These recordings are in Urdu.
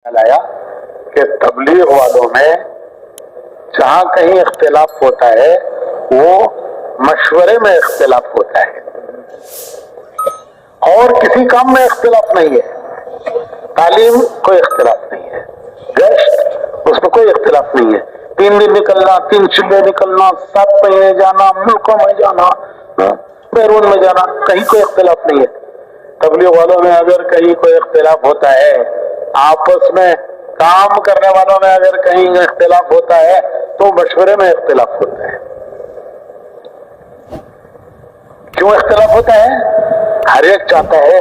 لایا کہ تبلیغ والوں میں جہاں کہیں اختلاف ہوتا ہے وہ مشورے میں اختلاف ہوتا ہے اور کسی کام میں اختلاف نہیں ہے. تعلیم کوئی اختلاف نہیں ہے, گشت اس میں کوئی اختلاف نہیں ہے, 3 دن نکلنا, 3 صبح نکلنا, 7 مہینے جانا, ملکوں میں جانا, بیرون میں جانا, کہیں کوئی اختلاف نہیں ہے. تبلیغ والوں میں اگر کہیں کوئی اختلاف ہوتا ہے, آپس میں کام کرنے والوں میں اگر کہیں اختلاف ہوتا ہے تو مشورے میں اختلاف ہوتا ہے. کیوں اختلاف ہوتا ہے؟ ہر ایک چاہتا ہے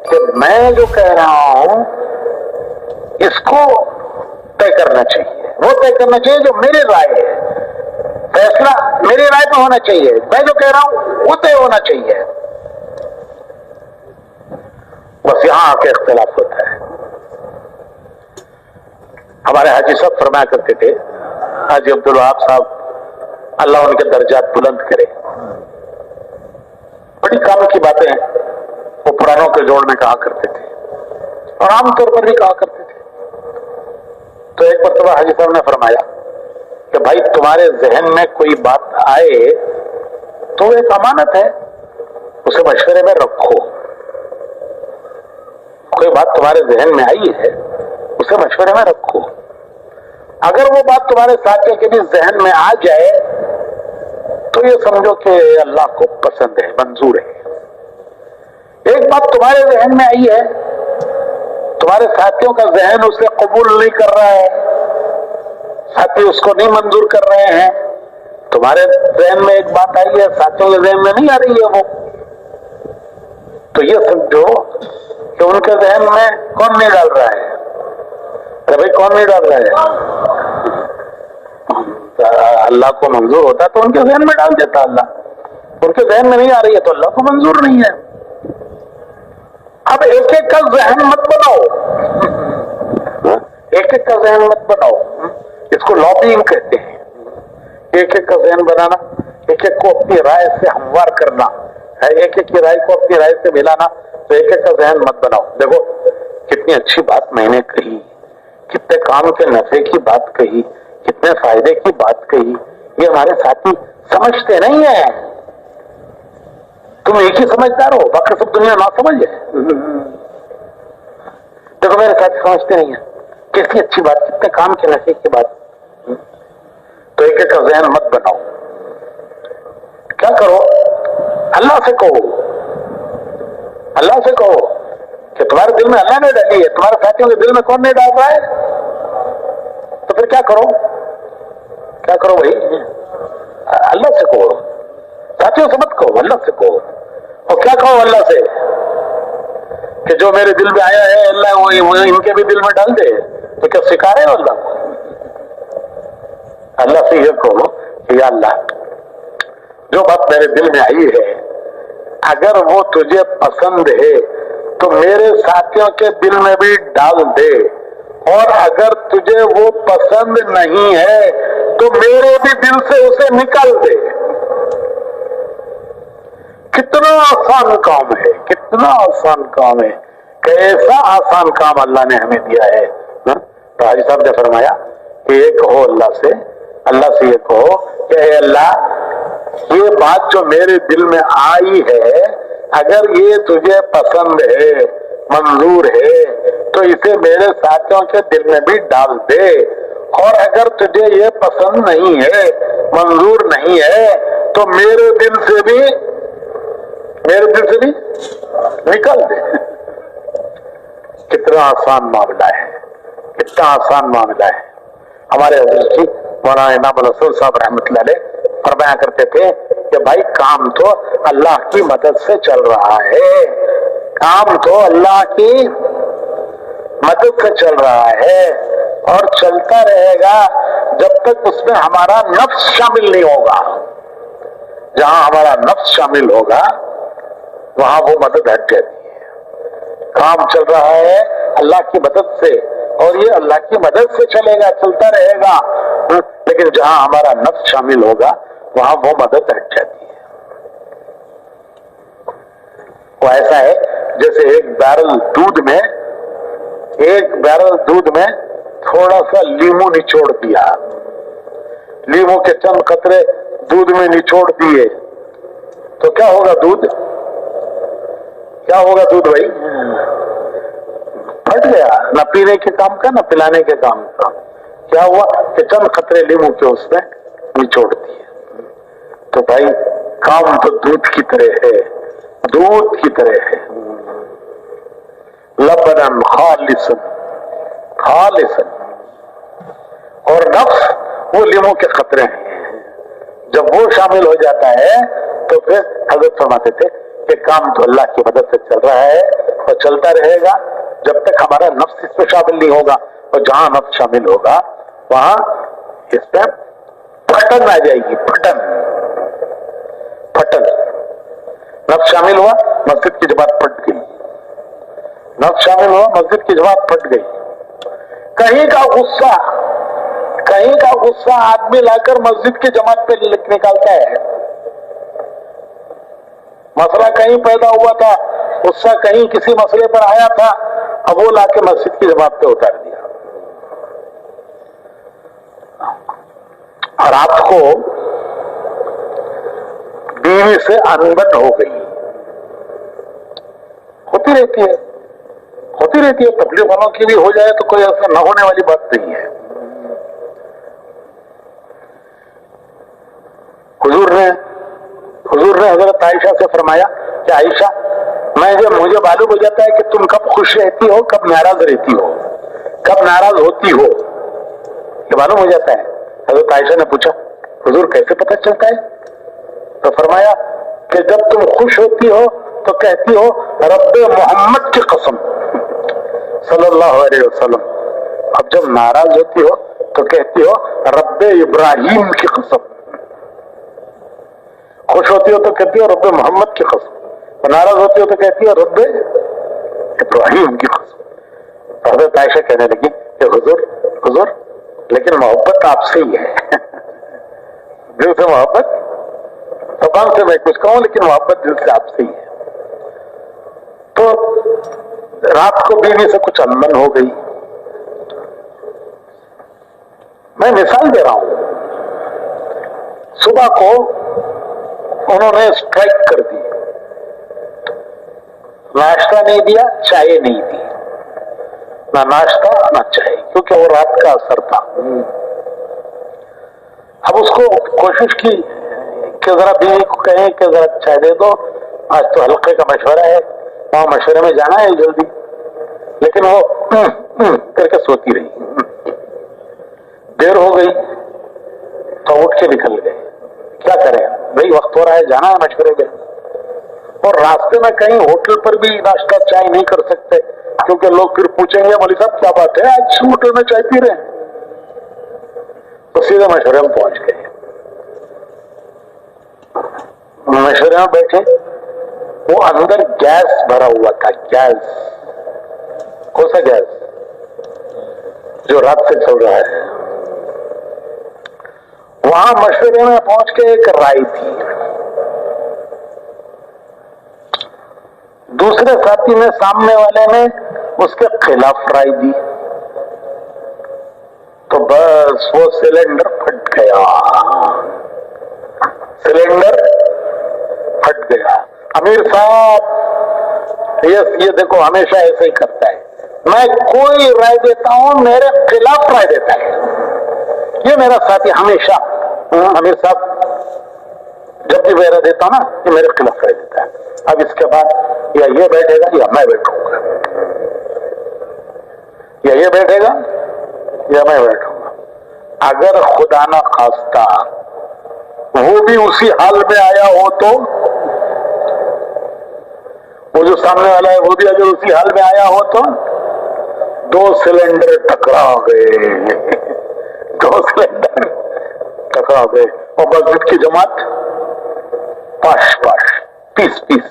کہ میں جو کہہ رہا ہوں اس کو طے کرنا چاہیے, وہ طے کرنا چاہیے جو میری رائے ہے, فیصلہ میری رائے پہ ہونا چاہیے, میں جو کہہ رہا ہوں وہ طے ہونا چاہیے. بس یہاں آ کے اختلاف ہوتا ہے. ہمارے حاجی صاحب فرمایا کرتے تھے, حاجی عبدالوہاب صاحب اللہ ان کے درجات بلند کرے, بڑی کام کی باتیں وہ پرانوں کے جوڑ میں کہا کرتے تھے اور عام طور پر بھی کہا کرتے تھے. تو ایک مرتبہ حاجی صاحب نے فرمایا کہ بھائی تمہارے ذہن میں کوئی بات آئے تو ایک امانت ہے, اسے مشورے میں رکھو. کوئی بات تمہارے ذہن میں آئی ہے اسے مشورے میں رکھو. اگر وہ بات تمہارے ساتھی کے بھی ذہن میں آ جائے تو یہ سمجھو کہ اللہ کو پسند ہے, منظور ہے. ایک بات تمہارے ذہن میں آئی ہے, تمہارے ساتھیوں کا ذہن اسے قبول نہیں کر رہا ہے, ساتھی اس کو نہیں منظور کر رہے ہیں, تمہارے ذہن میں ایک بات آئی ہے, ساتھیوں کے ذہن میں نہیں آ رہی ہے وہ, تو یہ سمجھو کہ ان کے ذہن میں کون نہیں ڈال رہا ہے؟ کہ بھائی کون نہیں ڈال رہا ہے؟ اللہ کو منظور ہوتا تو ان کے ذہن میں ڈال دیتا اللہ, ان کے ذہن میں نہیں آ رہی ہے تو اللہ کو منظور نہیں ہے. اب ایک ایک کا ذہن مت بناؤ, ایک ایک کا ذہن مت بناؤ, اس کو لابینگ کہتے ہیں. ایک ایک کا ذہن بنانا, ایک ایک کو اپنی رائے سے ہموار کرنا, ایک ایک کی رائے کو اپنی رائے سے ملانا, تو ایک ایک کا ذہن مت بناؤ. دیکھو کتنی اچھی بات میں نے کہی, کتنے کام کے نفع کی بات کہی, کتنے فائدے کی بات کہی, یہ ہمارے ساتھی سمجھتے نہیں ہیں. تم ایک ہی سمجھدار ہو, باقی سب دنیا نہ سمجھ ہے. دیکھو میرے ساتھی سمجھتے نہیں ہیں, کتنی اچھی بات, کتنے کام کے نفع کی بات. تو ایک ایک کا ذہن مت بناؤ. کیا کرو, اللہ سے کہو, اللہ سے کہو کہ تمہارے دل میں اللہ نے ڈالی ہے, تمہارے ساتھیوں کے دل میں کون نہیں ڈال رہا ہے؟ تو پھر کیا کرو, کیا کرو بھائی, اللہ سے کہو. ساتھیوں سے مت کہو, اللہ سے کہو. اور کیا کہو اللہ سے کہ جو میرے دل میں آیا ہے اللہ وہ ان کے بھی دل میں ڈال دے. تو کیا سکھا رہے ہو اللہ کو؟ اللہ سے یہ کہو کہ یا اللہ جو بات میرے دل میں آئی ہے اگر وہ تجھے پسند ہے تو میرے ساتھیوں کے دل میں بھی ڈال دے, اور اگر تجھے وہ پسند نہیں ہے تو میرے بھی دل سے اسے نکال دے. کتنا آسان کام ہے, کتنا آسان کام ہے, کیسا آسان کام اللہ نے ہمیں دیا ہے. تو حاجی صاحب نے فرمایا کہ یہ کہو اللہ سے, اللہ سے یہ کہو کہ اے اللہ یہ بات جو میرے دل میں آئی ہے اگر یہ تجھے پسند ہے, منظور ہے, تو اسے میرے ساتھیوں کے دل میں بھی ڈال دے, اور اگر تجھے یہ پسند نہیں ہے, منظور نہیں ہے, تو میرے دل سے بھی نکل دے. کتنا آسان معاملہ ہے, کتنا آسان معاملہ ہے. ہمارے حضرت جی مولانا انعام الحسن صاحب رحمۃ اللہ علیہ فرمایا کرتے تھے کہ بھائی کام تو اللہ کی مدد سے چل رہا ہے, کام تو اللہ کی مدد سے چل رہا ہے اور چلتا رہے گا جب تک اس میں ہمارا نفس شامل نہیں ہوگا. جہاں ہمارا نفس شامل ہوگا وہاں وہ مدد ہٹ جاتی ہے. کام چل رہا ہے اللہ کی مدد سے اور یہ اللہ کی مدد سے چلے گا, چلتا رہے گا, لیکن جہاں ہمارا نفس شامل ہوگا وہاں وہ مدد ہٹ جاتی ہے. وہ ایسا ہے جیسے ایک بیرل دودھ میں ایک بیرل دودھ میں تھوڑا سا لیمو نچوڑ دیا، لیمو کے چند قطرے دودھ میں نچوڑ دیے تو کیا ہوگا دودھ؟ کیا ہوگا دودھ بھائی؟ پھٹ گیا، نہ پینے کے کام کا نہ پلانے کے کام کا۔ کیا ہوا کہ چند قطرے لیمو کے اس میں نچوڑ دیے۔ تو بھائی کام تو دودھ کی طرح ہے، دودھ کی طرح ہے، لبنن خالصا خالصا، اور نفس وہ لیمو کے قطرے ہیں، جب وہ شامل ہو جاتا ہے تو پھر حضرت فرماتے تھے کہ کام تو اللہ کی مدد سے چل رہا ہے اور چلتا رہے گا جب تک ہمارا نفس اس میں شامل نہیں ہوگا، اور جہاں نفس شامل ہوگا وہاں اس پہ پھٹن آ جائے گی، پھٹن پھٹن۔ نفس شامل ہوا مسجد کی جماعت پھٹ گئی، نفس شامل ہوا مسجد کی جماعت پھٹ گئی۔ کہیں کا غصہ آدمی لا کر مسجد کی جماعت پہ نکالتا ہے۔ مسئلہ کہیں پیدا ہوا تھا، غصہ کہیں کسی مسئلے پر آیا تھا، اب وہ لا کے مسجد کی جماعت پہ اتار دیا۔ اور آپ کو بیوی سے انبن ہو گئی، ہوتی رہتی ہے، تبلیغ والوں کی بھی ہو جائے تو کوئی ایسا نہ ہونے والی بات نہیں ہے۔ حضور نے حضرت عائشہ سے فرمایا کہ عائشہ، مجھے معلوم ہو جاتا ہے کہ تم کب خوش رہتی ہو، کب ناراض رہتی ہو، کب ناراض ہوتی ہو، یہ معلوم ہو جاتا ہے۔ حضرت عائشہ نے پوچھا حضور کیسے پتہ چلتا ہے؟ تو فرمایا کہ جب تم خوش ہوتی ہو تو کہتی ہو رب محمد کی قسم صلی اللہ علیہ وسلم، اب جب ناراض ہوتی ہو تو کہتی ہو رب ابراہیم کی قسم۔ خوش ہوتی ہو تو کہتی ہو رب محمد کی قسم، ناراض ہوتی ہو تو کہتی ہو رب ابراہیم کی قسم۔ حضرت عائشہ کہنے لگی کہ حضور لیکن محبت آپ سے ہی ہے، دل سے محبت، زبان سے میں کچھ کہوں لیکن محبت دل سے آپ سے ہی ہے۔ تو رات کو بیوی سے کچھ انبن ہو گئی۔ میں مثال دے رہا ہوں، صبح کو انہوں نے اسٹرائک کر دی، ناشتہ نہیں دیا، چائے نہیں دی، نہ ناشتہ نہ چائے، کیونکہ وہ رات کا اثر تھا۔ اب اس کو کوشش کی کہ ذرا بیوی کو کہیں کہ ذرا چائے دے دو، آج تو حلقے کا مشورہ ہے، وہاں مشورے میں جانا ہے جلدی، لیکن وہ کر کے سوتی رہی۔ دیر ہو گئی تو اٹھ کے نکل گئے، کیا کریں بھائی وقت ہو رہا ہے، جانا ہے مشورے میں، اور راستے میں کہیں ہوٹل پر بھی ناشتہ چائے نہیں کر سکتے کیونکہ لوگ پھر پوچھیں گے مولوی صاحب کیا بات ہے آج ہوٹل میں چائے پی رہے ہیں، تو سیدھے مشورے میں پہنچ گئے۔ مشورے میں بیٹھے، وہ اندر گیس بھرا ہوا تھا، گیس، کون سا گیس؟ جو رات سے چل رہا ہے۔ وہاں مشورے میں پہنچ کے ایک رائے تھی، دوسرے ساتھی نے، سامنے والے نے اس کے خلاف رائے دی، تو بس وہ سلنڈر پھٹ گیا، سلنڈر پھٹ گیا۔ امیر صاحب یہ دیکھو ہمیشہ ایسے ہی کرتا ہے، میں کوئی رائے دیتا ہوں میرے خلاف رائے دیتا ہے، یہ میرا ساتھی ہمیشہ، امیر صاحب جب بھی میں رائے دیتا ہوں نا یہ میرے خلاف رائے دیتا ہے، اب اس کے بعد یا یہ بیٹھے گا یا میں بیٹھوں گا، یا یہ بیٹھے گا یا میں بیٹھوں گا۔ اگر خدا نہ خواستہ وہ بھی اسی حال میں آیا ہو تو، وہ جو سامنے والا ہے وہ بھی اگر اسی حال میں آیا ہو تو، دو سلنڈر ٹکرا گئے، دو سلنڈر ٹکرا گئے، اور مسجد کی جماعت پاش پاش، پیس پیس۔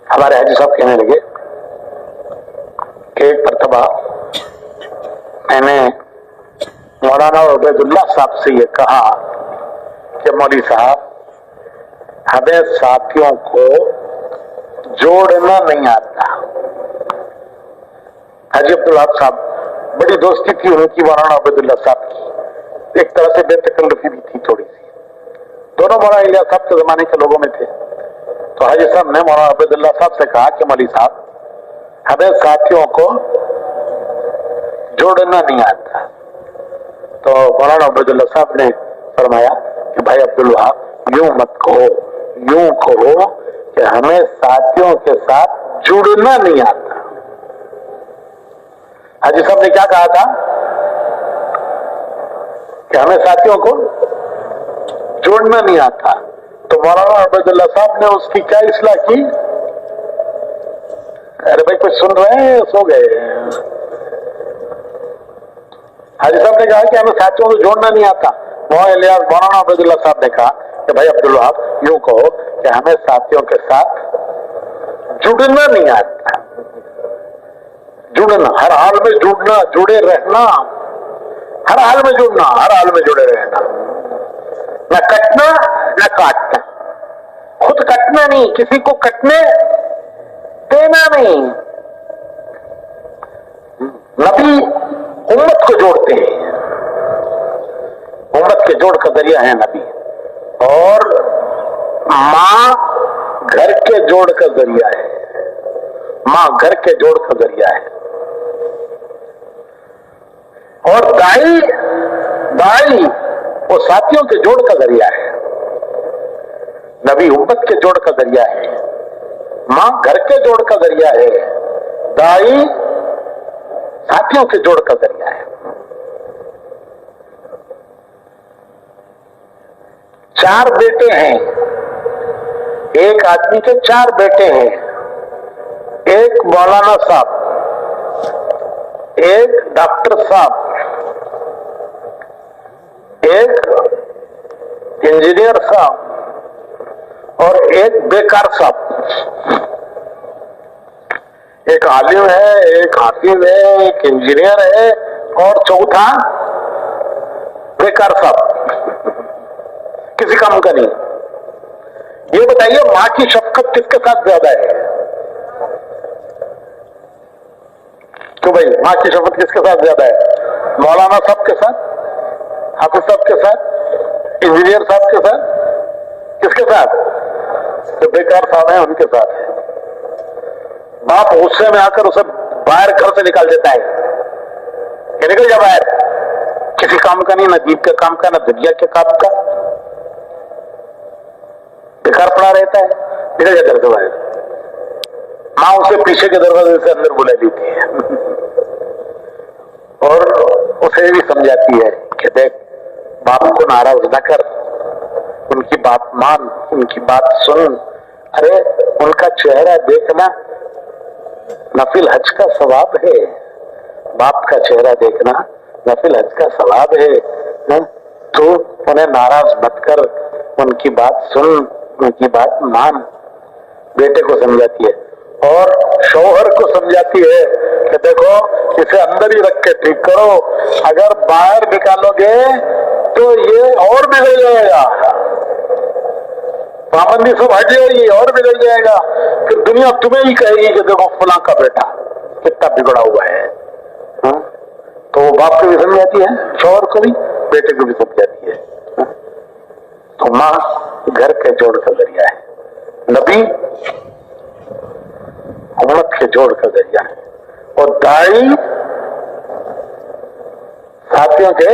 ہمارے حاجی صاحب کہنے لگے کہ ایک مرتبہ میں نے مولانا عبید اللہ صاحب سے یہ کہا کہ مولوی صاحب ہمیں ساتھیوں کو جوڑنا نہیں آتا. حاجی عبدالوہاب صاحب بڑی دوستی تھی ان کی مولانا عبید اللہ صاحب کی, ایک طرح سے بے تکلفی بھی تھی تھوڑی سی. دونوں مولانا الیاس صاحب کے زمانے کے لوگوں میں تھے. تو حاجی صاحب نے مولانا عبید اللہ صاحب سے کہا کہ مولوی صاحب ہمیں ساتھیوں کو جوڑنا نہیں آتا. تو مولانا عبید اللہ صاحب نے فرمایا کہ بھائی عبدالوہاب یوں مت کہو, یوں کہو کہ ہمیں ساتھیوں کے ساتھ جڑنا نہیں آتا. حاجی صاحب نے کیا کہا تھا کہ ہمیں ساتھیوں کو جوڑنا نہیں آتا. تو مولانا عبید اللہ صاحب نے اس کی کیا اصلاح کی؟ ارے بھائی کچھ سن رہے ہیں, سو گئے. حاجی صاحب نے کہا کہ ہمیں ساتھیوں کو جوڑنا نہیں آتا. مولانا عبید اللہ صاحب نے کہا کہ بھائی عبدالوہاب یوں کہو کہ ہمیں ساتھیوں کے ساتھ جڑنا نہیں آتا. جڑنا, ہر حال میں جڑنا, جڑے رہنا, ہر حال میں جڑنا, ہر حال میں جڑے رہنا, نہ کٹنا نہ کاٹنا. خود کٹنا نہیں, کسی کو کٹنے دینا نہیں. نبی امت کو جوڑتے ہیں, امت کے جوڑ کا ذریعہ ہے نبی, اور ماں گھر کے جوڑ کا ذریعہ ہے, ماں گھر کے جوڑ کا ذریعہ ہے. اور دائی وہ ساتھیوں کے جوڑ کا ذریعہ ہے. نبی امت کے جوڑ کا ذریعہ ہے, ماں گھر کے جوڑ کا ذریعہ ہے, دائی ساتھیوں کے جوڑ کا ذریعہ ہے. 4 بیٹے ہیں, ایک آدمی کے 4 بیٹے ہیں. ایک مولانا صاحب, ایک ڈاکٹر صاحب, ایک انجینئر صاحب اور ایک بیکار صاحب. ایک عالم ہے, ایک حافظ ہے, ایک انجینئر ہے, اور چوتھا بیکار صاحب, کسی کام کا نہیں. یہ بتائیے ماں کی شفقت کس کے ساتھ زیادہ ہے؟ تو بھائی ماں کی شفقت کس کے ساتھ زیادہ ہے؟ مولانا صاحب کے ساتھ, حافظ صاحب کے ساتھ, انجینئر صاحب کے ساتھ, کس کے ساتھ؟ جو بیکار صاحب ہیں ان کے ساتھ. باپ غصے میں آ کر اسے باہر گھر سے نکال دیتا ہے کہ نکل جا باہر, کسی کام کا نہیں, نہ دین کے کام کا, نہ دنیا کے کام کا, بیکار پڑا رہتا ہے, نکل جا گھر سے باہر. ماں اسے پیچھے کے دروازے سے اندر بلا لیتی ہے اور اسے بھی سمجھاتی ہے کہ دیکھ باپ کو ناراض نہ کر, ان کی بات مان, ان کی بات سن. ارے ان کا چہرہ دیکھنا نفل حج کا ثواب ہے, باپ کا چہرہ دیکھنا نفل حج کا ثواب ہے. تو انہیں ناراض مت کر, ان کی بات سن, ان کی بات مان. بیٹے کو سمجھاتی ہے اور شوہر کو سمجھاتی ہے کہ دیکھو اسے اندر ہی رکھ کے ٹھیک کرو, اگر باہر نکالو گے تو یہ اور بگڑ جائے گا, پابندی سب ہٹ جائے گی اور بگڑ جائے گا. پھر دنیا تمہیں ہی کہے گی کہ دیکھو فلاں کا بیٹا کتنا بگڑا ہوا ہے. تو وہ باپ کو بھی سمجھاتی ہے, شوہر کو بھی, بیٹے کو بھی سمجھاتی ہے. تو ماں گھر کے جوڑ کا ذریعہ ہے, نبی امت کے جوڑ کا ذریعہ ہے, اور دائی ساتھیوں کے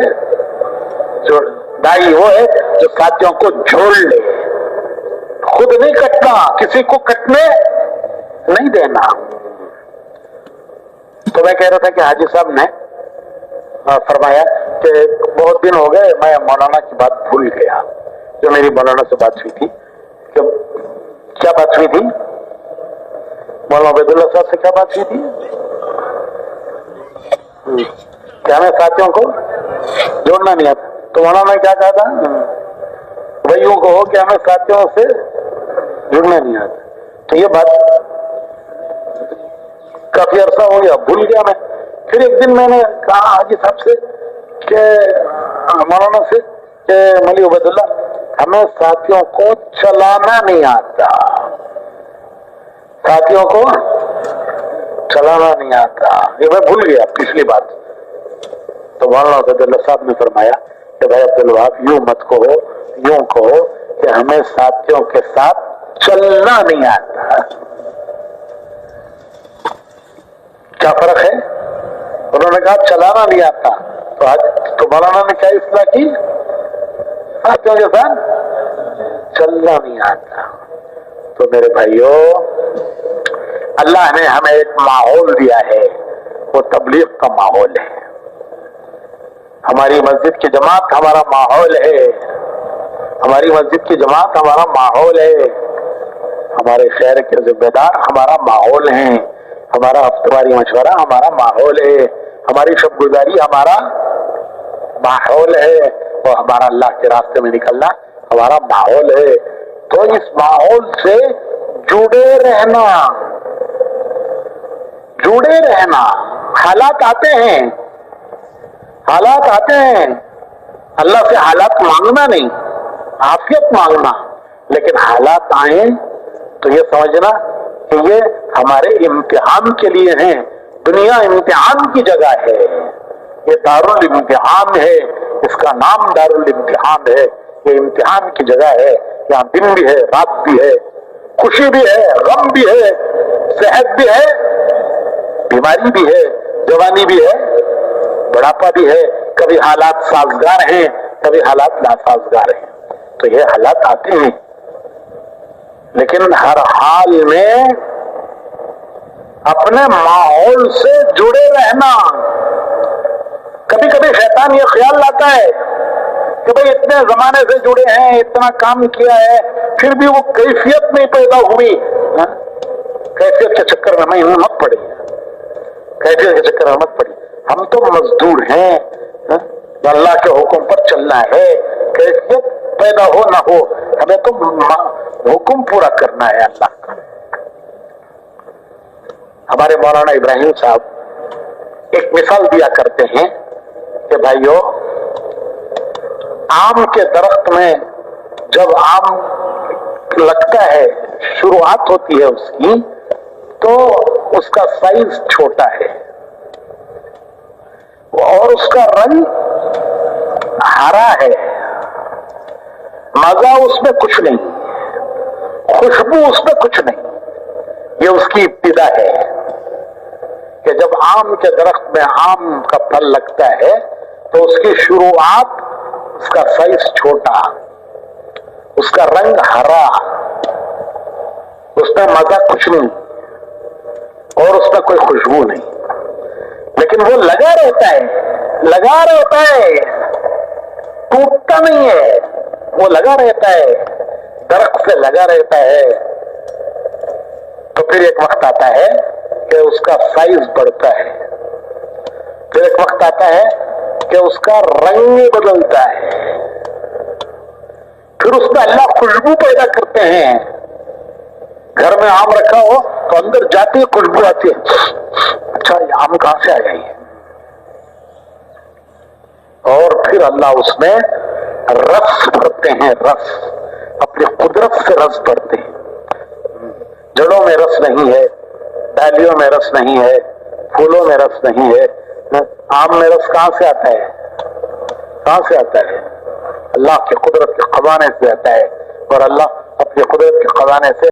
جوڑ. دائی وہ ہے جو ساتھیوں کو جوڑ لے, خود نہیں کٹنا, کسی کو کٹنے نہیں دینا. تو میں کہہ رہا تھا کہ حاجی صاحب نے فرمایا کہ بہت دن ہو گئے میں مولانا کی بات بھول گیا, جو میری مولانا سے بات ہوئی تھی. کیا بات ہوئی تھی؟ مولانا عبید اللہ صاحب سے کیا بات ہوئی تھی؟ کہ ہمیں ساتھیوں کو جوڑنا نہیں آتا. تو مولانا نے کیا کہا تھا؟ بھائی یوں کہو کہ ہمیں ساتھیوں سے جڑنا نہیں آتا. تو یہ بات کافی عرصہ ہو گیا, بھول گیا میں. پھر ایک دن میں نے کہا حاجی صاحب سے کہ مولانا سے کہ مولوی عبید اللہ ہمیں ساتھیوں کو چلانا نہیں آتا، ساتھیوں کو چلانا نہیں آتا. یہ میں بھول گیا پچھلی بات. تو مولانا عبد اللہ صاحب نے فرمایا کہ بھائی عبدالوہاب یوں مت کہو، یوں کہو کہ ہمیں ساتھیوں کے ساتھ چلنا نہیں آتا. کیا فرق ہے؟ انہوں نے کہا چلانا نہیں آتا، تو آج تو مولانا نے کیا اصلاح کی؟ ساتھیوں کے ساتھ چلنا نہیں آتا. تو میرے بھائیو، اللہ نے ہمیں ایک ماحول دیا ہے، وہ تبلیغ کا ماحول ہے. ہماری مسجد کی جماعت ہمارا ماحول ہے، ہماری مسجد کی جماعت ہمارا ماحول ہے، ہمارے شہر کے ذمہ دار ہمارا ماحول ہیں، ہمارا ہفتواری مشورہ ہمارا ماحول ہے، ہماری شب گزاری ہمارا ماحول ہے، اور ہمارا اللہ کے راستے میں نکلنا ہمارا ماحول ہے. تو اس ماحول سے جڑے رہنا، جڑے رہنا. حالات آتے ہیں، حالات آتے ہیں، اللہ سے حالات مانگنا نہیں، عافیت مانگنا. لیکن حالات آئیں تو یہ سمجھنا کہ یہ ہمارے امتحان کے لیے ہیں. دنیا امتحان کی جگہ ہے، یہ دارالامتحان ہے، اس کا نام دارالامتحان ہے. یہ امتحان کی جگہ ہے، یہاں دن بھی ہے، رات بھی ہے، خوشی بھی ہے، غم بھی ہے، صحت بھی ہے، بیماری بھی ہے، جوانی بھی ہے، بڑھاپا بھی ہے. کبھی حالات سازگار ہیں، کبھی حالات ناسازگار ہیں. تو یہ حالات آتے ہیں، لیکن ہر حال میں اپنے ماحول سے جڑے رہنا. کبھی کبھی شیطان یہ خیال لاتا ہے کہ بھئی اتنے زمانے سے جڑے ہیں، اتنا کام کیا ہے، پھر بھی وہ کیفیت نہیں پیدا ہوئی. کیفیت کے چکر میں مت پڑی، کیفیت کے چکر میں مت پڑی. ہم تو مزدور ہیں، اللہ کے حکم پر چلنا ہے. کیفیت پیدا ہو نہ ہو، ہمیں تو حکم پورا کرنا ہے اللہ کا. ہمارے مولانا ابراہیم صاحب ایک مثال دیا کرتے ہیں کہ بھائیو، آم کے درخت میں جب آم لگتا ہے، شروعات ہوتی ہے اس کی، تو اس کا سائز چھوٹا ہے اور اس کا رنگ ہرا ہے، مزہ اس میں کچھ نہیں، خوشبو اس میں کچھ نہیں. یہ اس کی ابتدا ہے کہ جب آم کے درخت میں آم کا پھل لگتا ہے تو اس کی شروعات، اس کا سائز چھوٹا، اس کا رنگ ہرا، اس میں مزہ کچھ نہیں اور اس میں کوئی خوشبو نہیں. لیکن وہ لگا رہتا ہے، لگا رہتا ہے، ٹوٹتا نہیں ہے، وہ لگا رہتا ہے، درخت سے لگا رہتا ہے. تو پھر ایک وقت آتا ہے کہ اس کا سائز بڑھتا ہے، پھر ایک وقت آتا ہے کہ اس کا رنگ بدلتا ہے، پھر اس میں اللہ خوشبو پیدا کرتے ہیں. گھر میں آم رکھا ہو تو اندر جاتی خوشبو آتی ہے، اچھا یہ آم کہاں سے آیا یہ. اور پھر اللہ اس میں رس بھرتے ہیں، رس اپنی قدرت سے رس بھرتے ہیں. جڑوں میں رس نہیں ہے، ڈالیوں میں رس نہیں ہے، پھولوں میں رس نہیں ہے. آم میں رس کہاں سے آتا ہے؟ کہاں سے آتا ہے؟ اللہ کی قدرت کے خزانے سے آتا ہے. اور اللہ اپنی قدرت کے خزانے سے